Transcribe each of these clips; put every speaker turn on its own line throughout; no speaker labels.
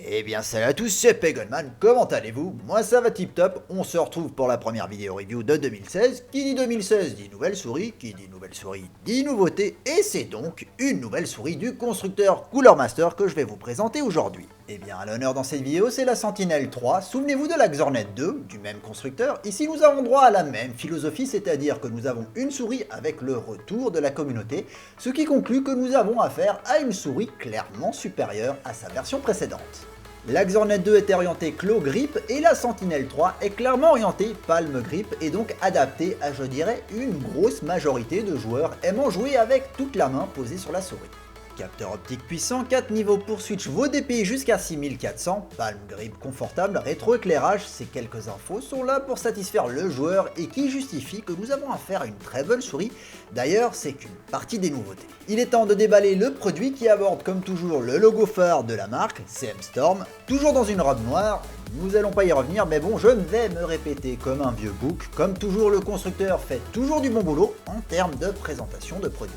Eh bien salut à tous, c'est Pegonman, comment allez-vous? Moi ça va tip top, on se retrouve pour la première vidéo review de 2016. Qui dit 2016 dit nouvelle souris, qui dit nouvelle souris dit nouveauté, et c'est donc une nouvelle souris du constructeur Cooler Master que je vais vous présenter aujourd'hui. Eh bien à l'honneur dans cette vidéo c'est la Sentinel 3, souvenez-vous de la Xornet 2, du même constructeur. Ici nous avons droit à la même philosophie, c'est-à-dire que nous avons une souris avec le retour de la communauté, ce qui conclut que nous avons affaire à une souris clairement supérieure à sa version précédente. La Xornet 2 est orientée claw grip et la Sentinel 3 est clairement orientée palme grip et donc adaptée à, je dirais, une grosse majorité de joueurs aimant jouer avec toute la main posée sur la souris. Capteur optique puissant, 4 niveaux pour switch vos DPI jusqu'à 6400, palme grip confortable, rétroéclairage, ces quelques infos sont là pour satisfaire le joueur et qui justifient que nous avons affaire à une très bonne souris. D'ailleurs, c'est qu'une partie des nouveautés. Il est temps de déballer le produit qui aborde comme toujours le logo phare de la marque, CM Storm, toujours dans une robe noire. Nous allons pas y revenir, mais bon, je vais me répéter comme un vieux bouc. Comme toujours, le constructeur fait toujours du bon boulot en termes de présentation de produits.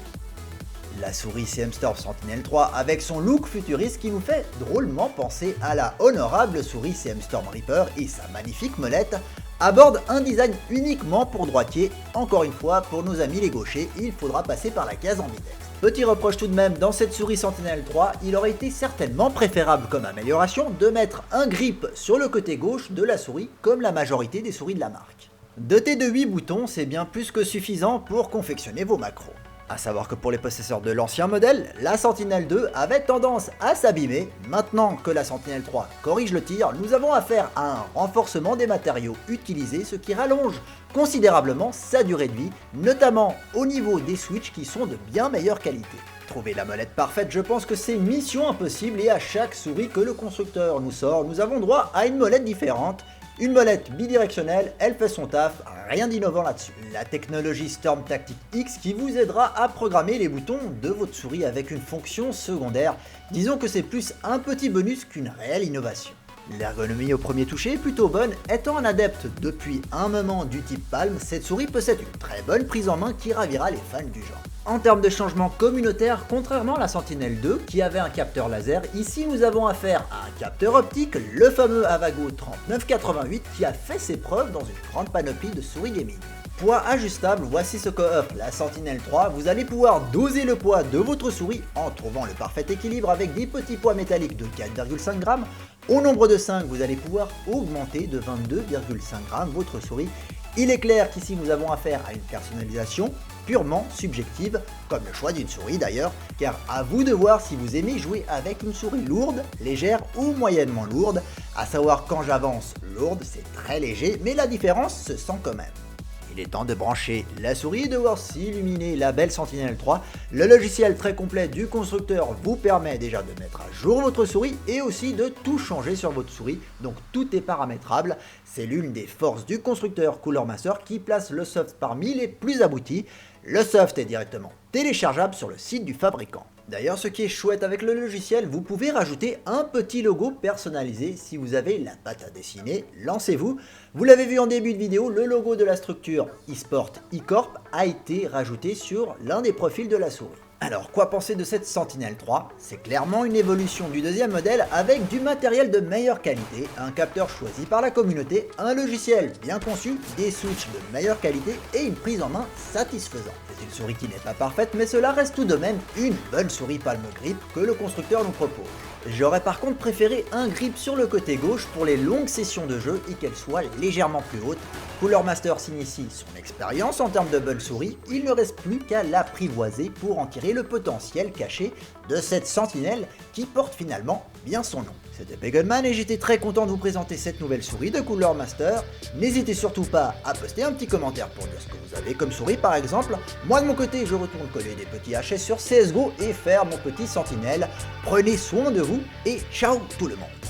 La souris CM Storm Sentinel 3 avec son look futuriste qui nous fait drôlement penser à la honorable souris CM Storm Reaper et sa magnifique molette aborde un design uniquement pour droitier. Encore une fois, pour nos amis les gauchers, il faudra passer par la case ambidextre. Petit reproche tout de même, dans cette souris Sentinel 3, il aurait été certainement préférable comme amélioration de mettre un grip sur le côté gauche de la souris comme la majorité des souris de la marque. Doté de 8 boutons, c'est bien plus que suffisant pour confectionner vos macros. A savoir que pour les possesseurs de l'ancien modèle, la Sentinel 2 avait tendance à s'abîmer. Maintenant que la Sentinel 3 corrige le tir, nous avons affaire à un renforcement des matériaux utilisés, ce qui rallonge considérablement sa durée de vie, notamment au niveau des switches qui sont de bien meilleure qualité. Trouver la molette parfaite, je pense que c'est mission impossible et à chaque souris que le constructeur nous sort, nous avons droit à une molette différente. Une molette bidirectionnelle, elle fait son taf, rien d'innovant là-dessus. La technologie Storm Tactic X qui vous aidera à programmer les boutons de votre souris avec une fonction secondaire. Disons que c'est plus un petit bonus qu'une réelle innovation. L'ergonomie au premier toucher est plutôt bonne, étant un adepte depuis un moment du type palme, cette souris possède une très bonne prise en main qui ravira les fans du genre. En termes de changement communautaire, contrairement à la Sentinel 2 qui avait un capteur laser, ici nous avons affaire à un capteur optique, le fameux Avago 3988 qui a fait ses preuves dans une grande panoplie de souris gaming. Poids ajustable, voici ce qu'offre la Sentinel 3, vous allez pouvoir doser le poids de votre souris en trouvant le parfait équilibre avec des petits poids métalliques de 4,5 g. Au nombre de 5, vous allez pouvoir augmenter de 22,5 g votre souris. Il est clair qu'ici nous avons affaire à une personnalisation purement subjective, comme le choix d'une souris d'ailleurs, car à vous de voir si vous aimez jouer avec une souris lourde, légère ou moyennement lourde. À savoir quand j'avance, lourde c'est très léger, mais la différence se sent quand même. Il est temps de brancher la souris et de voir s'illuminer la belle Sentinel 3. Le logiciel très complet du constructeur vous permet déjà de mettre à jour votre souris et aussi de tout changer sur votre souris, donc tout est paramétrable. C'est l'une des forces du constructeur Cooler Master qui place le soft parmi les plus aboutis. Le soft est directement téléchargeable sur le site du fabricant. D'ailleurs, ce qui est chouette avec le logiciel, vous pouvez rajouter un petit logo personnalisé si vous avez la patte à dessiner, lancez-vous. Vous l'avez vu en début de vidéo, le logo de la structure eSport eCorp a été rajouté sur l'un des profils de la souris. Alors, quoi penser de cette Sentinel 3? C'est clairement une évolution du deuxième modèle avec du matériel de meilleure qualité, un capteur choisi par la communauté, un logiciel bien conçu, des switches de meilleure qualité et une prise en main satisfaisante. C'est une souris qui n'est pas parfaite, mais cela reste tout de même une bonne souris palme grip que le constructeur nous propose. J'aurais par contre préféré un grip sur le côté gauche pour les longues sessions de jeu et qu'elle soit légèrement plus haute. Cooler Master signe ici son expérience en termes de bonne souris, il ne reste plus qu'à l'apprivoiser pour en tirer le potentiel caché de cette Sentinelle qui porte finalement bien son nom. C'était Pegonman et j'étais très content de vous présenter cette nouvelle souris de Cooler Master. N'hésitez surtout pas à poster un petit commentaire pour dire ce que vous avez comme souris par exemple. Moi de mon côté je retourne coller des petits HS sur CSGO et faire mon petit Sentinelle. Prenez soin de vous et ciao tout le monde.